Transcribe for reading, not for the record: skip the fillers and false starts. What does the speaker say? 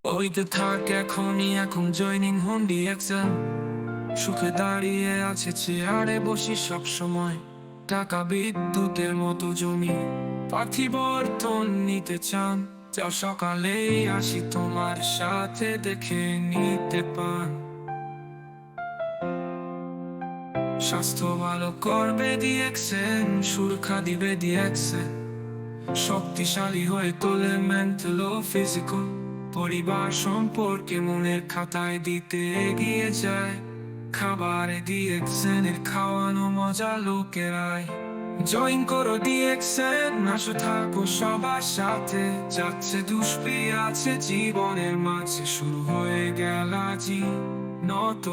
ওইতে থাক এখনই, এখন জয়নিং হন ডিএক্সএন। সুখে দাঁড়িয়ে আছে চেয়ারে বসি সব সময়। টাকা বিদ্যুতের মতো জমি, পার্থিব অর্থন নিতে চান? যাও সকালেই আসি তোমার সাথে, দেখে নিতে পান। স্বাস্থ্য ভালো করবে ডিএক্সএন, সুরক্ষা দিবে ডিএক্সএন। শক্তিশালী হয়ে তোলে মেন্টাল ও ফিজিক্যাল। পরিবার সম্পর্কে মনের খাতায় দিতে এগিয়ে যায়। খাবারে ডিএক্সএন এর খাওয়ানো মজা লোকেরাই। জয়েন করো ডিএক্সএন, আসো থাকো সবার সাথে। যাচ্ছে দুষ্পি আছে জীবনের মাঝে, শুরু হয়ে গেল আজি নত।